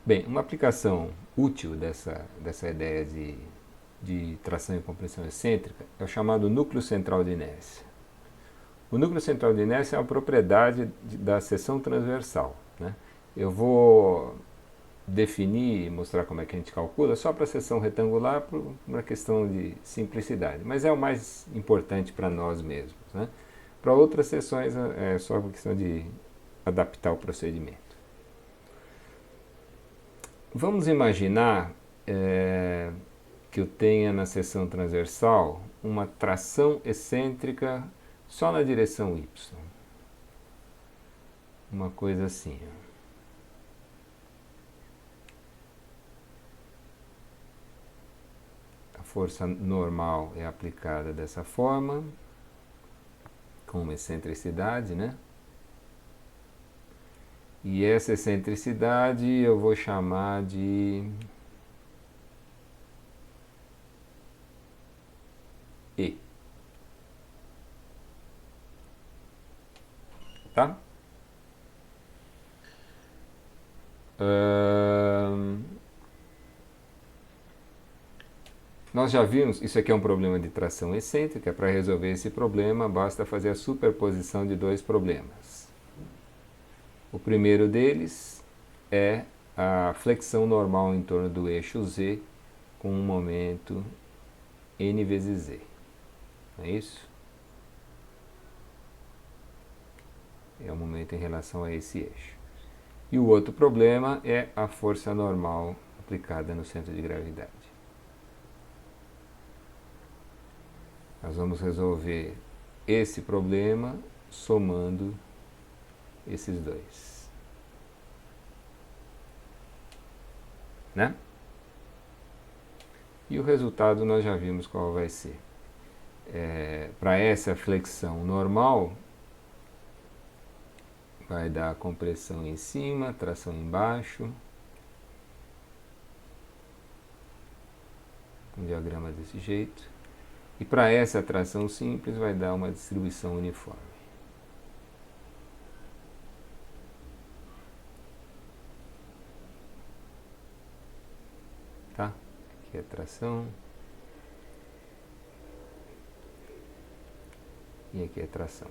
Bem, uma aplicação útil dessa ideia de tração e compressão excêntrica é o chamado núcleo central de inércia. O núcleo central de inércia é uma propriedade da seção transversal, né? Eu vou definir e mostrar como é que a gente calcula só para a seção retangular por uma questão de simplicidade, mas é o mais importante para nós mesmos, né? Para outras seções é só uma questão de adaptar o procedimento. Vamos imaginar que eu tenha na seção transversal uma tração excêntrica só na direção y. Uma coisa assim. A força normal é aplicada dessa forma, com uma excentricidade, né? E essa excentricidade eu vou chamar de E. Tá? Nós já vimos, isso aqui é um problema de tração excêntrica. Para resolver esse problema, basta fazer a superposição de dois problemas. O primeiro deles é a flexão normal em torno do eixo Z com um momento n vezes Z. Não é isso? É o momento em relação a esse eixo. E o outro problema é a força normal aplicada no centro de gravidade. Nós vamos resolver esse problema somando esses dois. Né? E o resultado nós já vimos qual vai ser. Para essa flexão normal, vai dar compressão em cima, tração embaixo. Um diagrama desse jeito. E para essa tração simples, vai dar uma distribuição uniforme. Tá? Aqui é tração. E aqui é tração.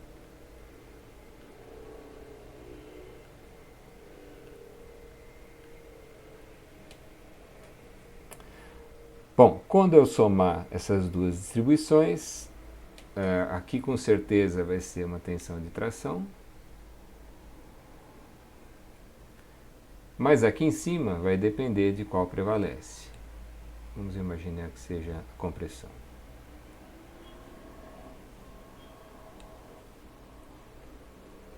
Bom, quando eu somar essas duas distribuições, aqui com certeza vai ser uma tensão de tração. Mas aqui em cima vai depender de qual prevalece. Vamos imaginar que seja a compressão.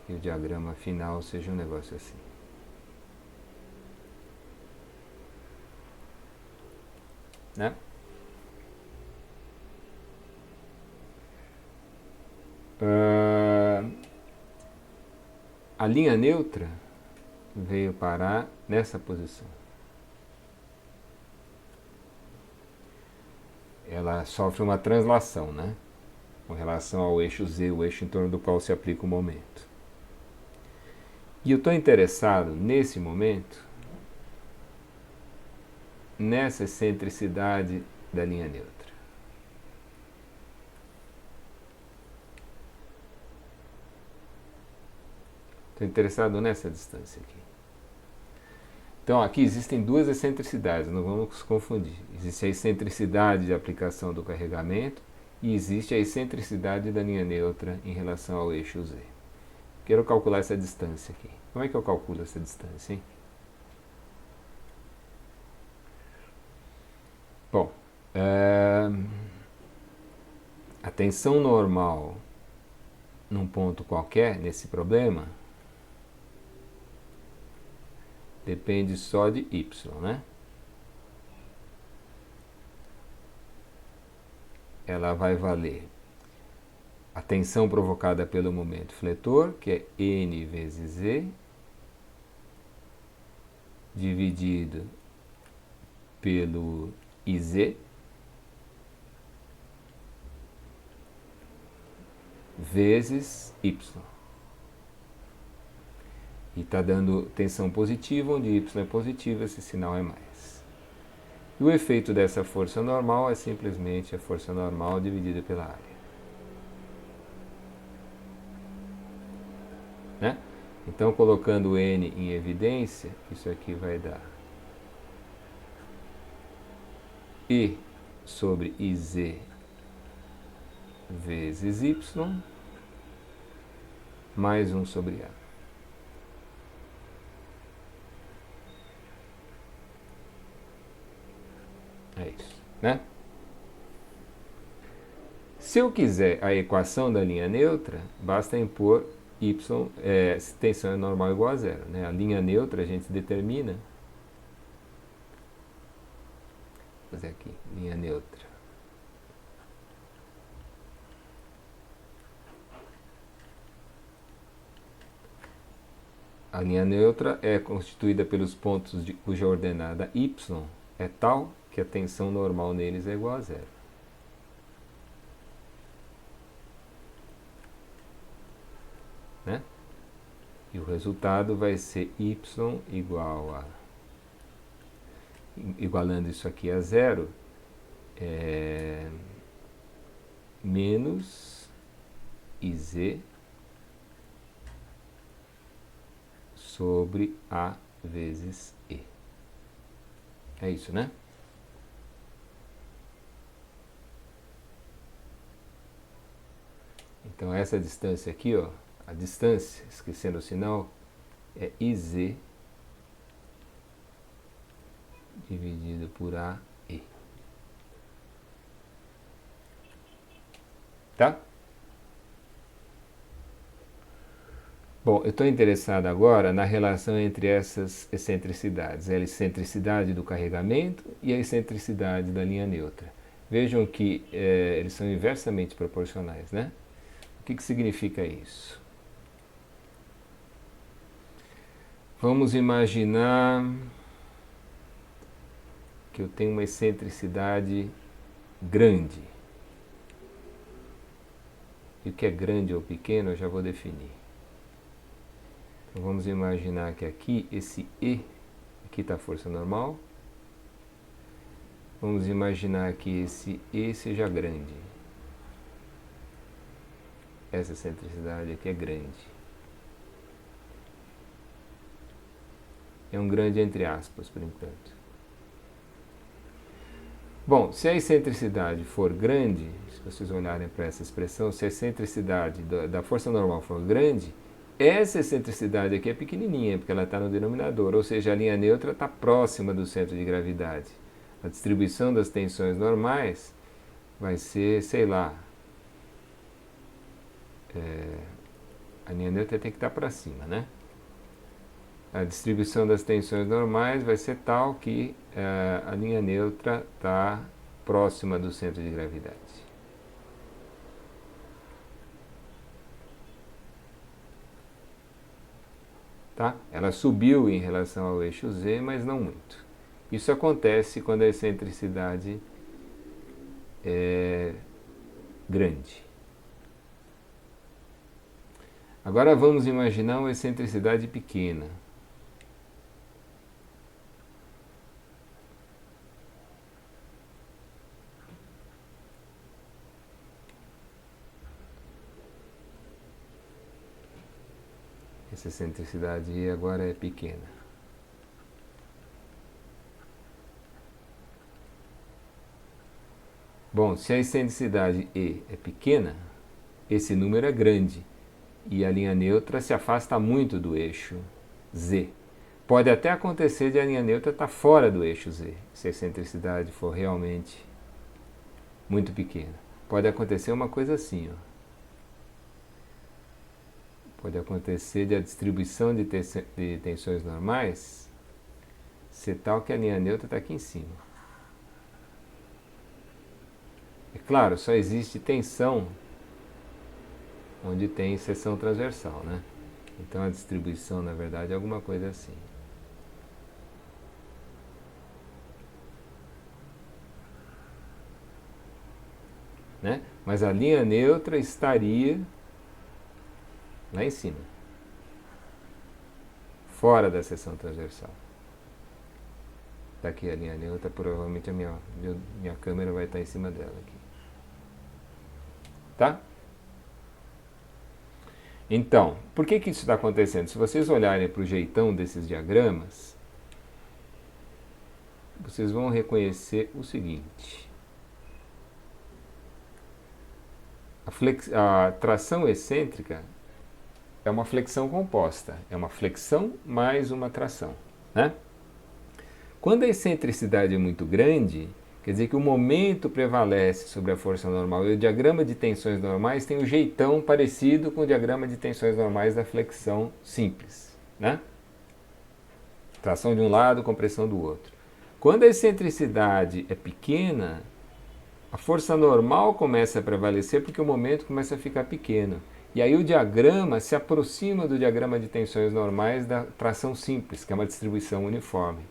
E o diagrama final seja um negócio assim. Né? A linha neutra veio parar nessa posição. Ela sofre uma translação, né? Com relação ao eixo Z, o eixo em torno do qual se aplica o momento. E eu estou interessado, nesse momento, nessa excentricidade da linha neutra. Estou interessado nessa distância aqui. Então, aqui existem duas excentricidades, não vamos confundir. Existe a excentricidade de aplicação do carregamento e existe a excentricidade da linha neutra em relação ao eixo Z. Quero calcular essa distância aqui. Como é que eu calculo essa distância, hein? Bom, a tensão normal num ponto qualquer, nesse problema, depende só de y, né? Ela vai valer a tensão provocada pelo momento fletor, que é N vezes Z, dividido pelo IZ, vezes Y. E está dando tensão positiva, onde y é positivo, esse sinal é mais. E o efeito dessa força normal é simplesmente a força normal dividida pela área. Né? Então, colocando o N em evidência, isso aqui vai dar E sobre IZ vezes Y mais 1 sobre A. É isso, né? Se eu quiser a equação da linha neutra, basta impor y, tensão é normal igual a zero. Né? A linha neutra a gente determina. Vou fazer aqui, linha neutra. A linha neutra é constituída pelos pontos cuja ordenada y é tal que a tensão normal neles é igual a zero. Né? E o resultado vai ser y igual a, igualando isso aqui a zero, menos IZ sobre A vezes E. É isso, né? Então essa distância aqui, ó, a distância, esquecendo o sinal, é IZ dividido por AE. Tá? Bom, eu estou interessado agora na relação entre essas excentricidades, a excentricidade do carregamento e a excentricidade da linha neutra. Vejam que eles são inversamente proporcionais, né? O que significa isso? Vamos imaginar que eu tenho uma excentricidade grande. E o que é grande ou pequeno eu já vou definir. Então vamos imaginar que aqui, esse E, aqui está a força normal. Vamos imaginar que esse E seja grande. Essa excentricidade aqui é grande. É um grande entre aspas, por enquanto. Bom, se a excentricidade for grande, se vocês olharem para essa expressão, se a excentricidade da força normal for grande, essa excentricidade aqui é pequenininha, porque ela está no denominador, ou seja, a linha neutra está próxima do centro de gravidade. A distribuição das tensões normais vai ser, sei lá, a linha neutra tem que estar para cima, né? A distribuição das tensões normais vai ser tal que a linha neutra está próxima do centro de gravidade. Tá? Ela subiu em relação ao eixo Z, mas não muito. Isso acontece quando a excentricidade é grande. Agora vamos imaginar uma excentricidade pequena. Essa excentricidade agora é pequena. Bom, se a excentricidade E é pequena, esse número é grande e a linha neutra se afasta muito do eixo Z. Pode até acontecer de a linha neutra estar fora do eixo Z, se a excentricidade for realmente muito pequena. Pode acontecer uma coisa assim, ó. Pode acontecer de a distribuição de tensões normais ser tal que a linha neutra está aqui em cima. É claro, só existe tensão onde tem seção transversal, né? Então a distribuição, na verdade, é alguma coisa assim. Né? Mas a linha neutra estaria lá em cima. fora da seção transversal. Está aqui a linha neutra, provavelmente a minha câmera vai estar em cima dela aqui. Tá? Então, por que isso está acontecendo? Se vocês olharem para o jeitão desses diagramas, vocês vão reconhecer o seguinte. A tração excêntrica é uma flexão composta. É uma flexão mais uma tração, né? Quando a excentricidade é muito grande, quer dizer que o momento prevalece sobre a força normal. E o diagrama de tensões normais tem um jeitão parecido com o diagrama de tensões normais da flexão simples, né? Tração de um lado, compressão do outro. Quando a excentricidade é pequena, a força normal começa a prevalecer porque o momento começa a ficar pequeno. E aí o diagrama se aproxima do diagrama de tensões normais da tração simples, que é uma distribuição uniforme.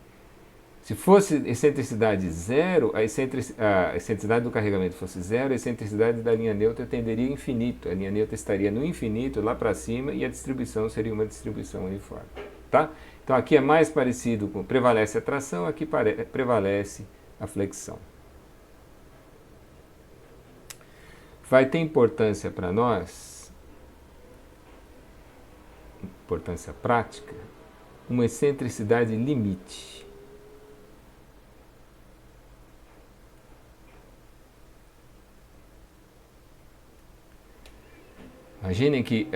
Se fosse excentricidade zero, a excentricidade do carregamento fosse zero, a excentricidade da linha neutra tenderia a infinito. A linha neutra estaria no infinito, lá para cima, e a distribuição seria uma distribuição uniforme. Tá? Então aqui é mais parecido com... prevalece a tração, aqui prevalece a flexão. Vai ter importância para nós, importância prática, uma excentricidade limite. Imaginem que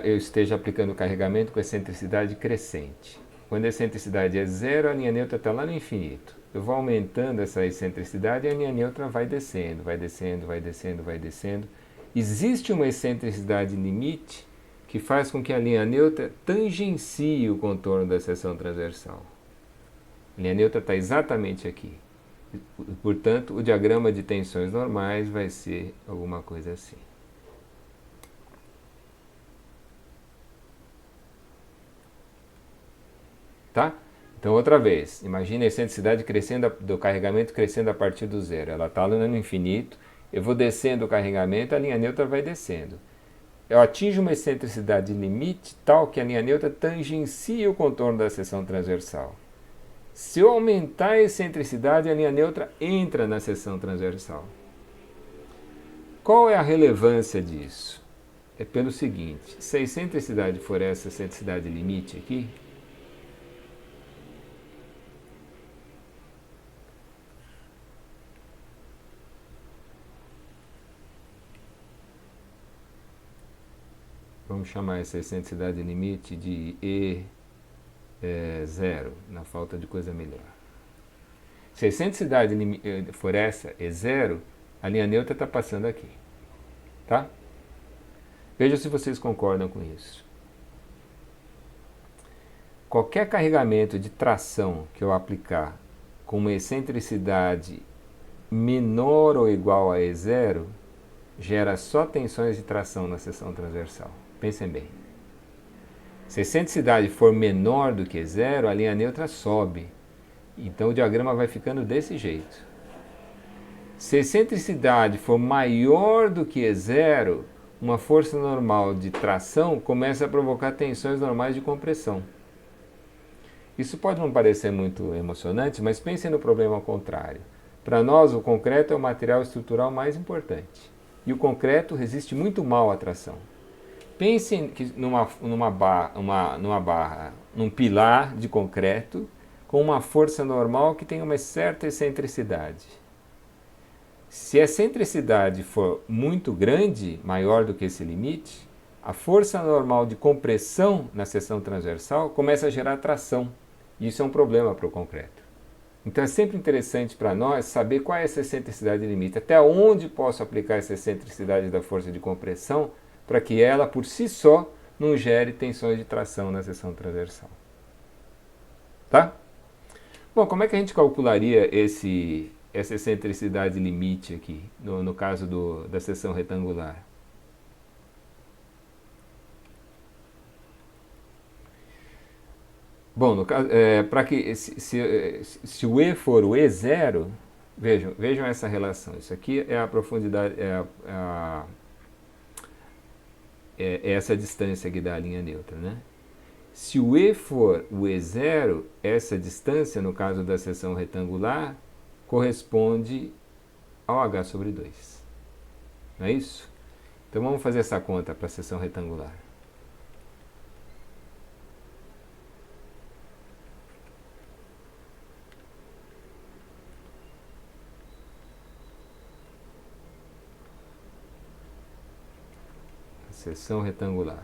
eu esteja aplicando o carregamento com excentricidade crescente. Quando a excentricidade é zero, a linha neutra está lá no infinito. Eu vou aumentando essa excentricidade e a linha neutra vai descendo, vai descendo, vai descendo, vai descendo. Existe uma excentricidade limite que faz com que a linha neutra tangencie o contorno da seção transversal. A linha neutra está exatamente aqui. Portanto, o diagrama de tensões normais vai ser alguma coisa assim. Tá? Então, outra vez, imagine a excentricidade crescendo, do carregamento crescendo a partir do zero. Ela está lá no infinito, eu vou descendo o carregamento, a linha neutra vai descendo. Eu atinjo uma excentricidade limite tal que a linha neutra tangencia o contorno da seção transversal. Se eu aumentar a excentricidade, a linha neutra entra na seção transversal. Qual é a relevância disso? É pelo seguinte, se a excentricidade for essa excentricidade limite aqui, vamos chamar essa excentricidade limite de E0, na falta de coisa melhor. Se a excentricidade for essa, E0, a linha neutra está passando aqui. Tá? Veja se vocês concordam com isso. Qualquer carregamento de tração que eu aplicar com uma excentricidade menor ou igual a E0 gera só tensões de tração na seção transversal. Pensem bem. Se a excentricidade for menor do que zero, a linha neutra sobe. Então o diagrama vai ficando desse jeito. Se a excentricidade for maior do que zero, uma força normal de tração começa a provocar tensões normais de compressão. Isso pode não parecer muito emocionante, mas pensem no problema ao contrário. Para nós, o concreto é o material estrutural mais importante. E o concreto resiste muito mal à tração. Pensem que numa barra, num pilar de concreto com uma força normal que tem uma certa excentricidade. Se a excentricidade for muito grande, maior do que esse limite, a força normal de compressão na seção transversal começa a gerar tração. E isso é um problema para o concreto. Então é sempre interessante para nós saber qual é essa excentricidade limite, até onde posso aplicar essa excentricidade da força de compressão para que ela, por si só, não gere tensões de tração na seção transversal. Tá? Bom, como é que a gente calcularia essa excentricidade limite aqui, no caso da seção retangular? Bom, no caso, para que se o E for o E0, vejam essa relação. Isso aqui é a profundidade, é essa distância aqui da linha neutra, né? Se o E for o E0, essa distância, no caso da seção retangular, corresponde ao H sobre 2. Não é isso? Então vamos fazer essa conta para a seção retangular. A seção retangular.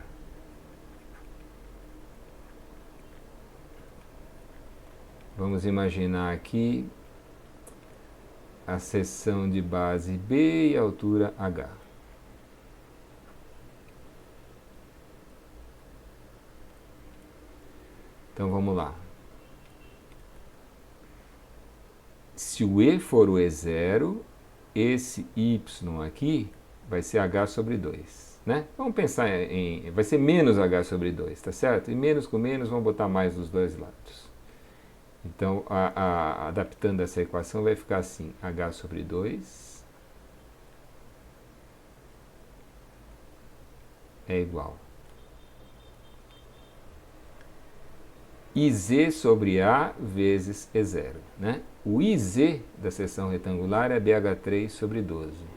Vamos imaginar aqui a seção de base B e altura H. Então vamos lá. Se o E for o E0, esse Y aqui vai ser H sobre 2. Né? Vamos pensar em... vai ser menos H sobre 2, tá certo? E menos com menos, vamos botar mais dos dois lados. Então, adaptando essa equação, vai ficar assim, H sobre 2 é igual IZ sobre A vezes E0. Né? O IZ da seção retangular é BH3 sobre 12.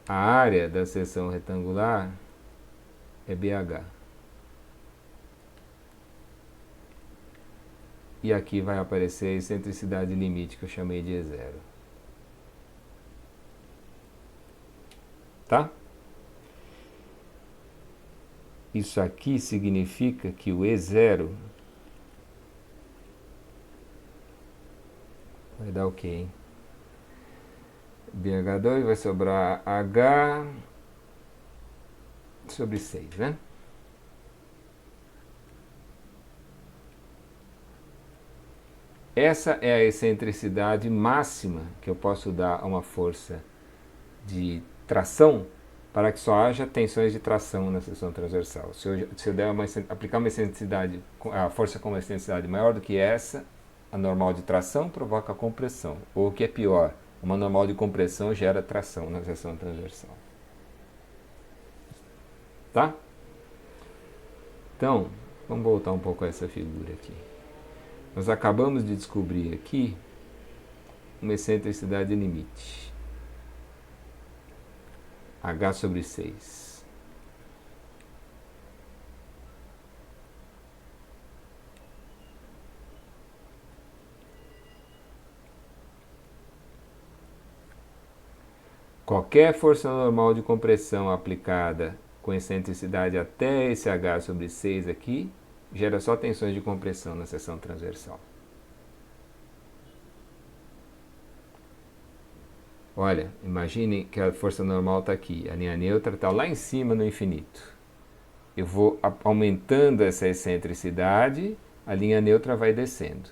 A área da seção retangular é BH. E aqui vai aparecer a excentricidade limite que eu chamei de E0. Tá? Isso aqui significa que o E0 vai dar o quê, hein? BH2 vai sobrar H sobre 6, né? Essa é a excentricidade máxima que eu posso dar a uma força de tração para que só haja tensões de tração na seção transversal. Se eu aplicar uma excentricidade, a força com uma excentricidade maior do que essa, a normal de tração provoca compressão. Ou o que é pior, uma normal de compressão gera tração na seção transversal. Tá? Então, vamos voltar um pouco a essa figura aqui. Nós acabamos de descobrir aqui uma excentricidade limite. H sobre 6. Qualquer força normal de compressão aplicada com excentricidade até esse H sobre 6 aqui, gera só tensões de compressão na seção transversal. Olha, imagine que a força normal está aqui, a linha neutra está lá em cima no infinito. Eu vou aumentando essa excentricidade, a linha neutra vai descendo.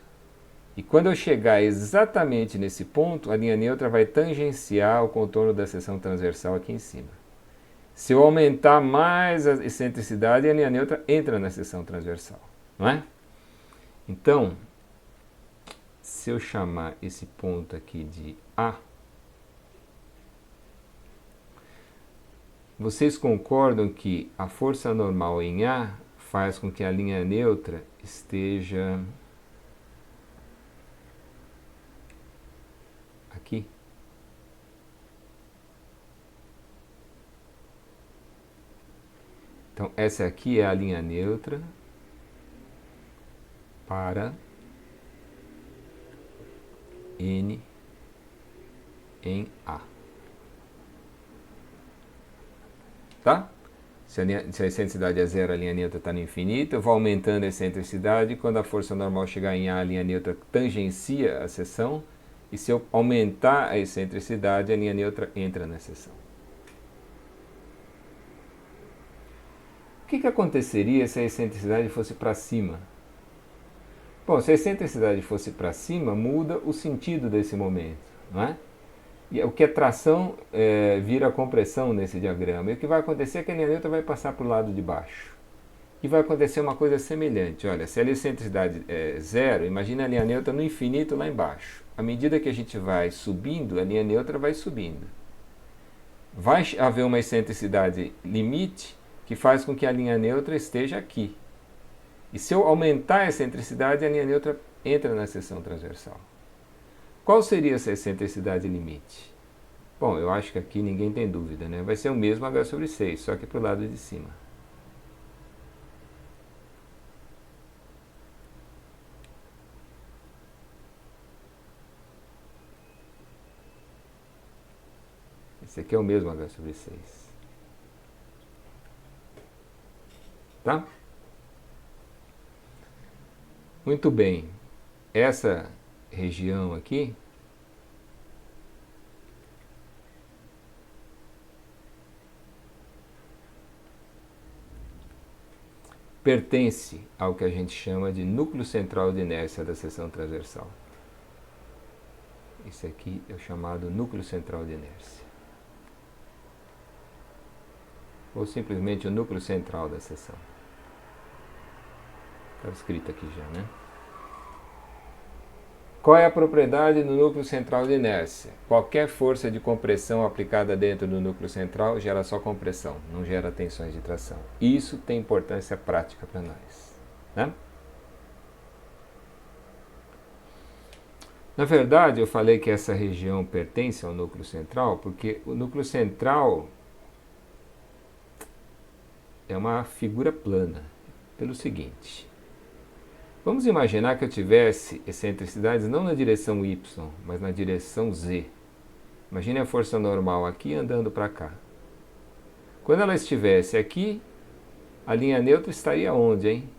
E quando eu chegar exatamente nesse ponto, a linha neutra vai tangenciar o contorno da seção transversal aqui em cima. Se eu aumentar mais a excentricidade, a linha neutra entra na seção transversal, não é? Então, se eu chamar esse ponto aqui de A, vocês concordam que a força normal em A faz com que a linha neutra esteja aqui? Então, essa aqui é a linha neutra para N em A. Tá? Se a excentricidade é zero, a linha neutra está no infinito, eu vou aumentando a excentricidade, quando a força normal chegar em A, a linha neutra tangencia a seção, e se eu aumentar a excentricidade, a linha neutra entra na seção. O que aconteceria se a excentricidade fosse para cima? Bom, se a excentricidade fosse para cima, muda o sentido desse momento, não é? E o que é tração vira compressão nesse diagrama. E o que vai acontecer é que a linha neutra vai passar para o lado de baixo. e vai acontecer uma coisa semelhante. Olha, se a excentricidade é zero, imagina a linha neutra no infinito lá embaixo. À medida que a gente vai subindo, a linha neutra vai subindo. Vai haver uma excentricidade limite que faz com que a linha neutra esteja aqui. E se eu aumentar a excentricidade, a linha neutra entra na seção transversal. Qual seria essa excentricidade limite? Bom, eu acho que aqui ninguém tem dúvida, né? Vai ser o mesmo h sobre 6, só que para o lado de cima. Esse aqui é o mesmo h sobre 6. Tá? Muito bem. Essa região aqui pertence ao que a gente chama de núcleo central de inércia da seção transversal. Esse aqui é o chamado núcleo central de inércia. Ou simplesmente o núcleo central da seção. Está escrito aqui já, né? Qual é a propriedade do núcleo central de inércia? Qualquer força de compressão aplicada dentro do núcleo central gera só compressão, não gera tensões de tração. Isso tem importância prática para nós, né? Na verdade, eu falei que essa região pertence ao núcleo central porque o núcleo central é uma figura plana, pelo seguinte. Vamos imaginar que eu tivesse excentricidades não na direção y, mas na direção z. Imagine a força normal aqui andando para cá. Quando ela estivesse aqui, a linha neutra estaria onde, hein?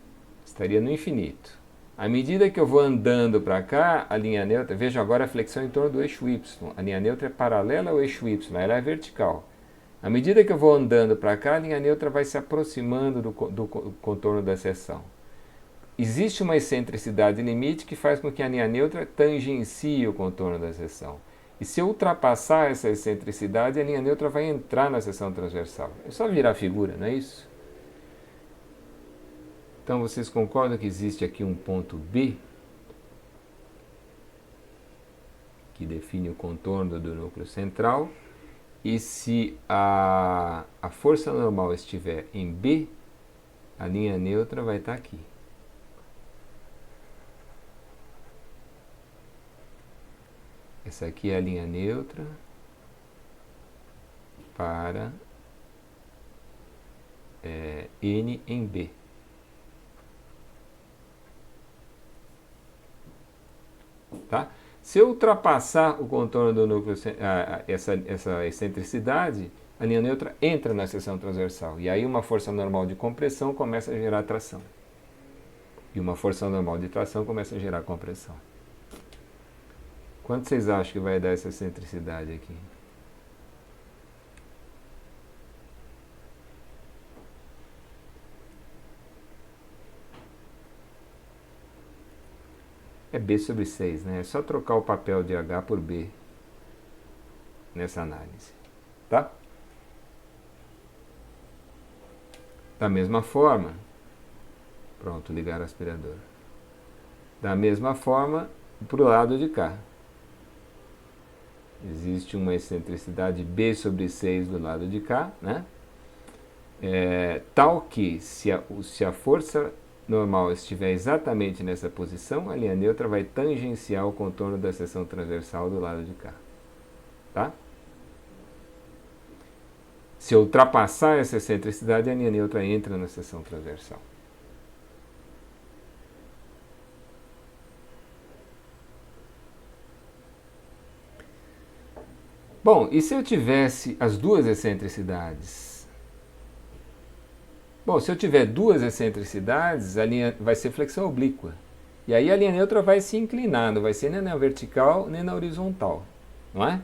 Estaria no infinito. À medida que eu vou andando para cá, a linha neutra, veja agora a flexão em torno do eixo y. A linha neutra é paralela ao eixo y, ela é vertical. À medida que eu vou andando para cá, a linha neutra vai se aproximando do contorno da seção. Existe uma excentricidade limite que faz com que a linha neutra tangencie o contorno da seção. E se eu ultrapassar essa excentricidade, a linha neutra vai entrar na seção transversal. É só virar a figura, não é isso? Então vocês concordam que existe aqui um ponto B que define o contorno do núcleo central, e se a força normal estiver em B, a linha neutra vai estar aqui. Essa aqui é a linha neutra para N em B. Tá? Se eu ultrapassar o contorno do núcleo, essa excentricidade, a linha neutra entra na seção transversal. E aí uma força normal de compressão começa a gerar tração. E uma força normal de tração começa a gerar compressão. Quanto vocês acham que vai dar essa excentricidade aqui? É B sobre 6, né? É só trocar o papel de H por B nessa análise, tá? Da mesma forma, pronto, ligar o aspirador. Da mesma forma, para o lado de cá. Existe uma excentricidade B sobre 6 do lado de cá, né? Tal que se a força normal estiver exatamente nessa posição, a linha neutra vai tangenciar o contorno da seção transversal do lado de cá. Tá? Se eu ultrapassar essa excentricidade, a linha neutra entra na seção transversal. Bom, e se eu tivesse as duas excentricidades? Bom, se eu tiver duas excentricidades, a linha vai ser flexão oblíqua. E aí a linha neutra vai se inclinar, não vai ser nem na vertical nem na horizontal, não é?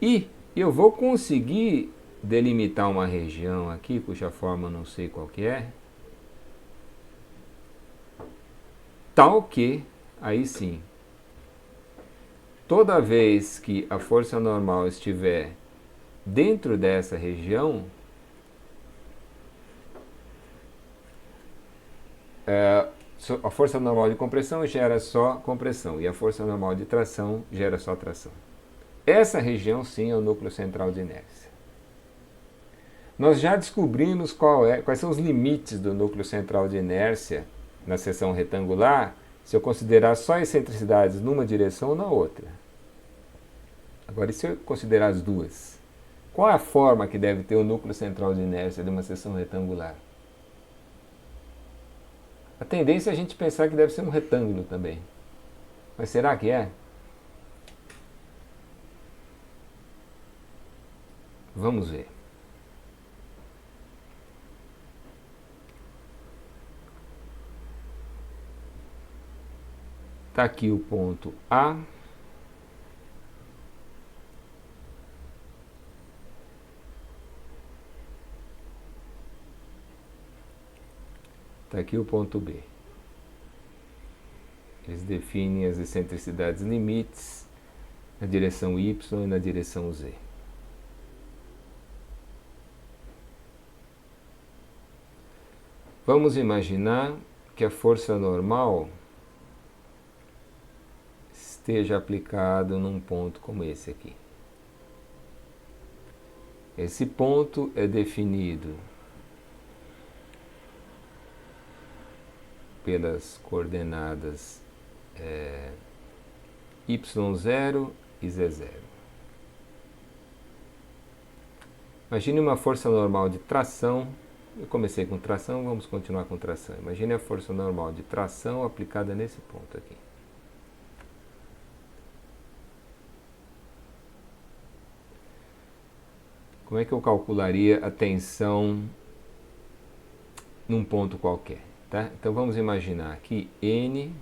E eu vou conseguir delimitar uma região aqui, cuja forma eu não sei qual que é, tal que, aí sim, toda vez que a força normal estiver dentro dessa região, a força normal de compressão gera só compressão e a força normal de tração gera só tração. Essa região sim é o núcleo central de inércia. Nós já descobrimos quais são os limites do núcleo central de inércia na seção retangular se eu considerar só excentricidades numa direção ou na outra. Agora, e se eu considerar as duas? Qual é a forma que deve ter o núcleo central de inércia de uma seção retangular? A tendência é a gente pensar que deve ser um retângulo também. Mas será que é? Vamos ver. Está aqui o ponto A. Está aqui o ponto B. Eles definem as excentricidades limites na direção Y e na direção Z. Vamos imaginar que a força normal esteja aplicado num ponto como esse aqui. Esse ponto é definido pelas coordenadas y0 e z0. Imagine uma força normal de tração. Eu comecei com tração, vamos continuar com tração. Imagine a força normal de tração aplicada nesse ponto aqui. Como é que eu calcularia a tensão num ponto qualquer? Tá? Então vamos imaginar que N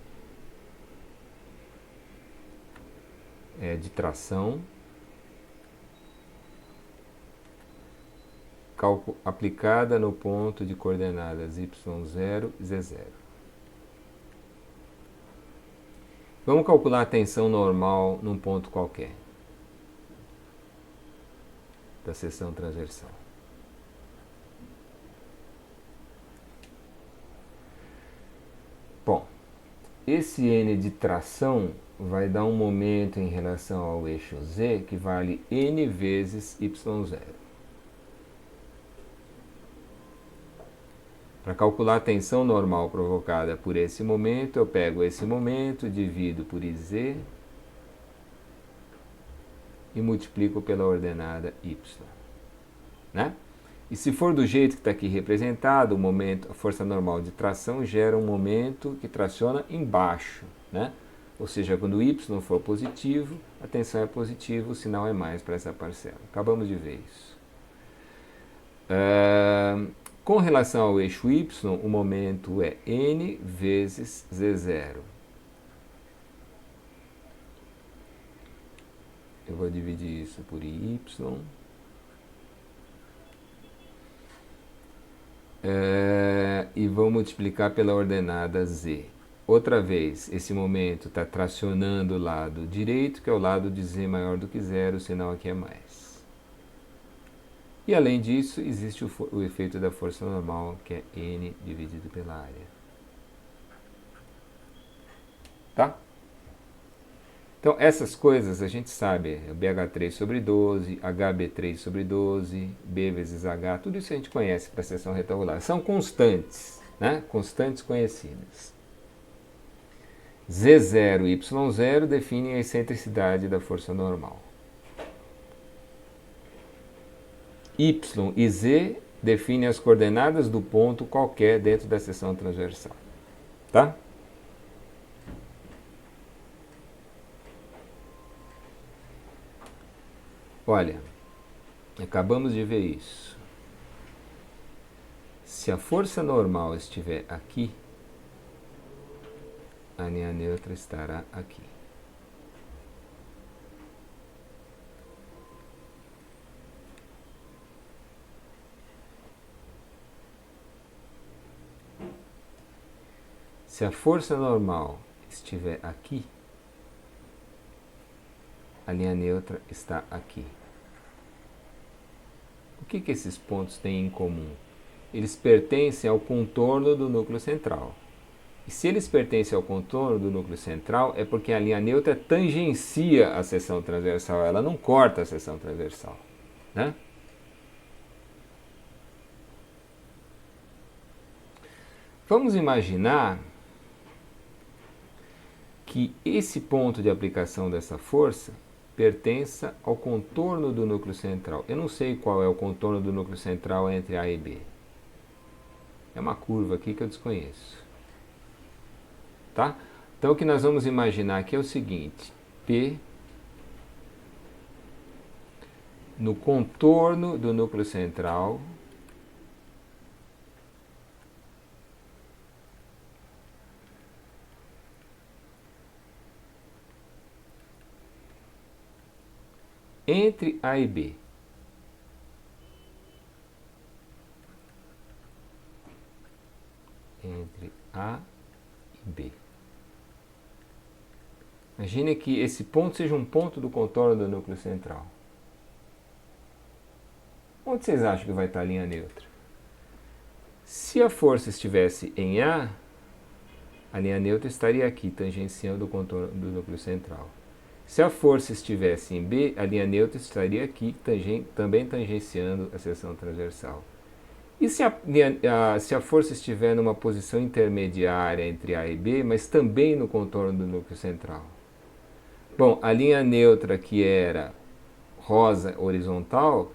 é de tração aplicada no ponto de coordenadas y0 e z0. Vamos calcular a tensão normal num ponto qualquer da seção transversal. Bom, esse N de tração vai dar um momento em relação ao eixo Z que vale N vezes Y0. Para calcular a tensão normal provocada por esse momento, eu pego esse momento, divido por IZ e multiplico pela ordenada Y. Né? E se for do jeito que está aqui representado, o momento, a força normal de tração gera um momento que traciona embaixo. Né? Ou seja, quando o Y for positivo, a tensão é positiva, o sinal é mais para essa parcela. Acabamos de ver isso. Com relação ao eixo Y, o momento é N vezes Z0. Eu vou dividir isso por Y. E vou multiplicar pela ordenada Z. Outra vez, esse momento está tracionando o lado direito, que é o lado de Z maior do que zero, o sinal aqui é mais. E além disso, existe o efeito da força normal, que é N dividido pela área. Tá? Então, essas coisas a gente sabe, BH3 sobre 12, HB3 sobre 12, B vezes H, tudo isso a gente conhece para a seção retangular. São constantes, né? Constantes conhecidas. Z0 e Y0 definem a excentricidade da força normal. Y e Z definem as coordenadas do ponto qualquer dentro da seção transversal. Tá? Olha, acabamos de ver isso. Se a força normal estiver aqui, a linha neutra estará aqui. Se a força normal estiver aqui, a linha neutra está aqui. O que esses pontos têm em comum? Eles pertencem ao contorno do núcleo central. E se eles pertencem ao contorno do núcleo central, é porque a linha neutra tangencia a seção transversal, ela não corta a seção transversal, né? Vamos imaginar que esse ponto de aplicação dessa força pertença ao contorno do núcleo central. Eu não sei qual é o contorno do núcleo central entre A e B. É uma curva aqui que eu desconheço. Tá? Então o que nós vamos imaginar aqui é o seguinte: P no contorno do núcleo central entre A e B. Entre A e B. Imagine que esse ponto seja um ponto do contorno do núcleo central. Onde vocês acham que vai estar a linha neutra? Se a força estivesse em A linha neutra estaria aqui, tangenciando o contorno do núcleo central. Se a força estivesse em B, a linha neutra estaria aqui, também tangenciando a seção transversal. E se a força estiver numa posição intermediária entre A e B, mas também no contorno do núcleo central? Bom, a linha neutra, que era rosa horizontal,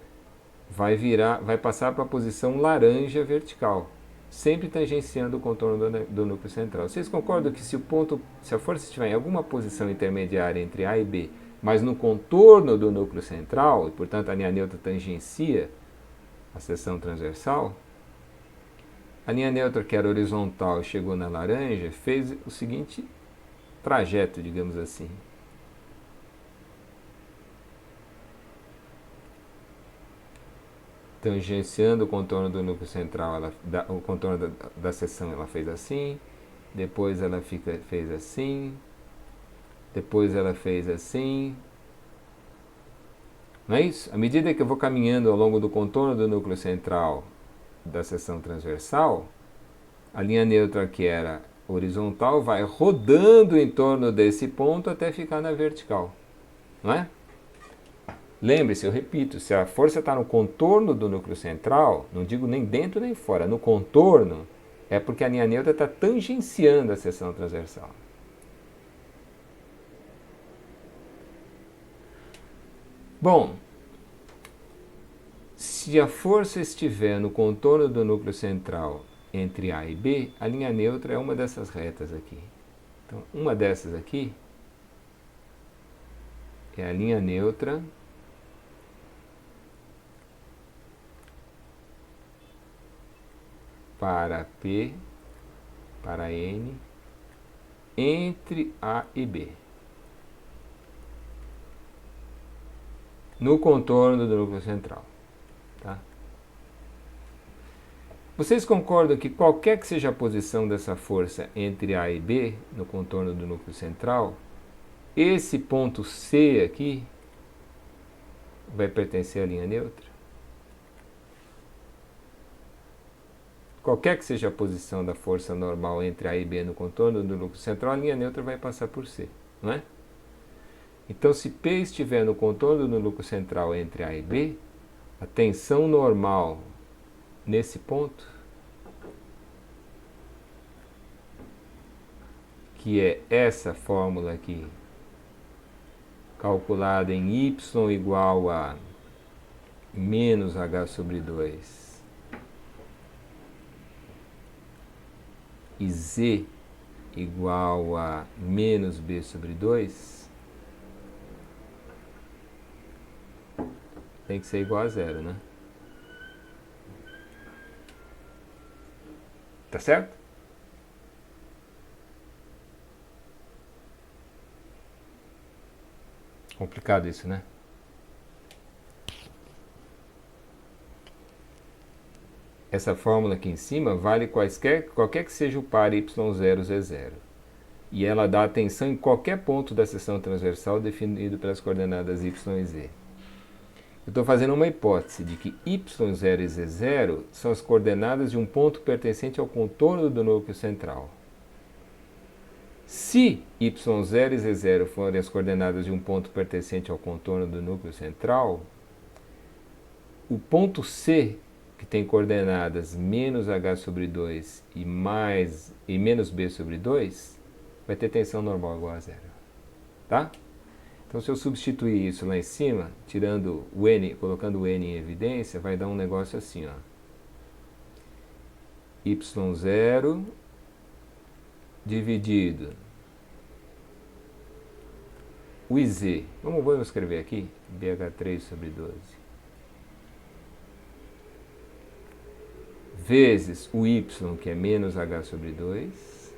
vai passar para a posição laranja vertical, sempre tangenciando o contorno do núcleo central. Vocês concordam que se a força estiver em alguma posição intermediária entre A e B, mas no contorno do núcleo central, e portanto a linha neutra tangencia a seção transversal, a linha neutra, que era horizontal e chegou na laranja, fez o seguinte trajeto, digamos assim. Tangenciando o contorno do núcleo central, o contorno da seção, ela fez assim, depois ela fez assim, depois ela fez assim. Não é isso? À medida que eu vou caminhando ao longo do contorno do núcleo central da seção transversal, a linha neutra, que era horizontal, vai rodando em torno desse ponto até ficar na vertical. Não é? Lembre-se, eu repito, se a força está no contorno do núcleo central, não digo nem dentro nem fora, no contorno, é porque a linha neutra está tangenciando a seção transversal. Bom, se a força estiver no contorno do núcleo central entre A e B, a linha neutra é uma dessas retas aqui. Então, uma dessas aqui é a linha neutra para P, para N, entre A e B. No contorno do núcleo central. Tá? Vocês concordam que qualquer que seja a posição dessa força entre A e B, no contorno do núcleo central, esse ponto C aqui vai pertencer à linha neutra? Qualquer que seja a posição da força normal entre A e B no contorno do núcleo central, a linha neutra vai passar por C, não é? Então, se P estiver no contorno do núcleo central entre A e B, a tensão normal nesse ponto, que é essa fórmula aqui, calculada em Y igual a menos H sobre 2 e Z igual a menos B sobre 2, tem que ser igual a zero, né? Tá certo? Complicado isso, né? Essa fórmula aqui em cima vale qualquer que seja o par Y0, Z0. E ela dá a tensão em qualquer ponto da seção transversal definido pelas coordenadas Y e Z. Eu estou fazendo uma hipótese de que Y0 e Z0 são as coordenadas de um ponto pertencente ao contorno do núcleo central. Se y0 e z0 forem as coordenadas de um ponto pertencente ao contorno do núcleo central, o ponto C, que tem coordenadas menos h sobre 2 e menos b sobre 2, vai ter tensão normal igual a zero. Tá? Então, se eu substituir isso lá em cima, tirando o n, colocando o n em evidência, vai dar um negócio assim, ó. y0 dividido o iz, vamos escrever aqui, bh3 sobre 12, vezes o y, que é menos h sobre 2,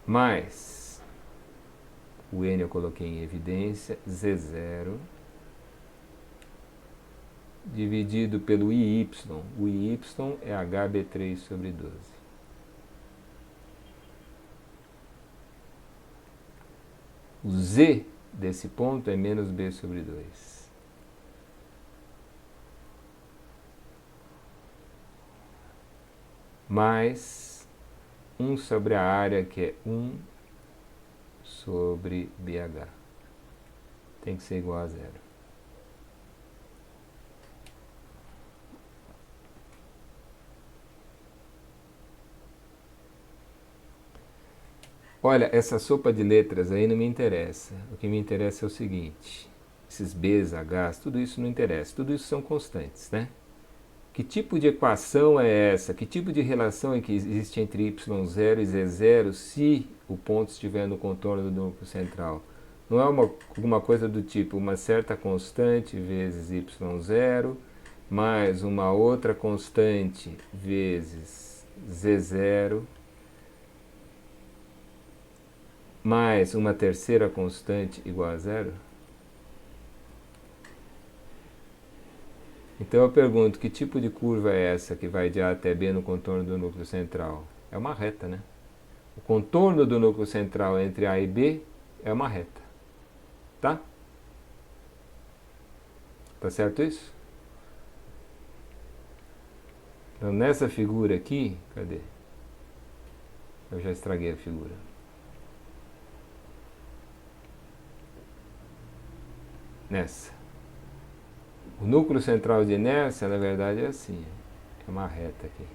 mais o n eu coloquei em evidência, z0, dividido pelo iy, o iy é hb3 sobre 12. O z desse ponto é menos b sobre 2. Mais 1 sobre a área, que é 1 sobre BH. Tem que ser igual a zero. Olha, essa sopa de letras aí não me interessa. O que me interessa é o seguinte: esses B's, H's, tudo isso não interessa. Tudo isso são constantes, né? Que tipo de equação é essa? Que tipo de relação é que existe entre y0 e z0 se o ponto estiver no contorno do núcleo central? Não é alguma coisa do tipo uma certa constante vezes y0 mais uma outra constante vezes z0 mais uma terceira constante igual a zero? Então eu pergunto, que tipo de curva é essa que vai de A até B no contorno do núcleo central? É uma reta, né? O contorno do núcleo central entre A e B é uma reta. Tá? Tá certo isso? Então nessa figura aqui, cadê? Eu já estraguei a figura. Nessa. O núcleo central de inércia, na verdade, é assim. É uma reta aqui.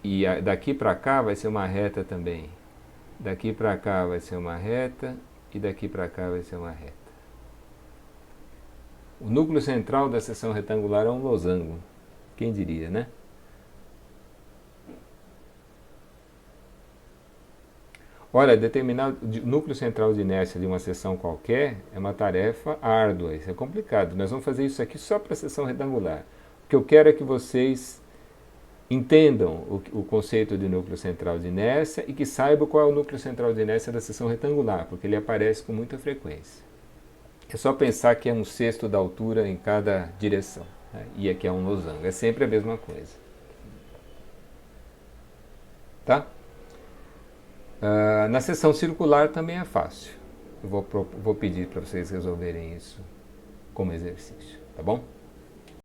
E daqui para cá vai ser uma reta também. Daqui para cá vai ser uma reta e daqui para cá vai ser uma reta. O núcleo central da seção retangular é um losango. Quem diria, né? Olha, determinar o núcleo central de inércia de uma seção qualquer é uma tarefa árdua, isso é complicado. Nós vamos fazer isso aqui só para a seção retangular. O que eu quero é que vocês entendam o conceito de núcleo central de inércia e que saibam qual é o núcleo central de inércia da seção retangular, porque ele aparece com muita frequência. É só pensar que é um sexto da altura em cada direção, né? E aqui é um losango, é sempre a mesma coisa. Tá? Na seção circular também é fácil. Eu vou pedir para vocês resolverem isso como exercício, tá bom?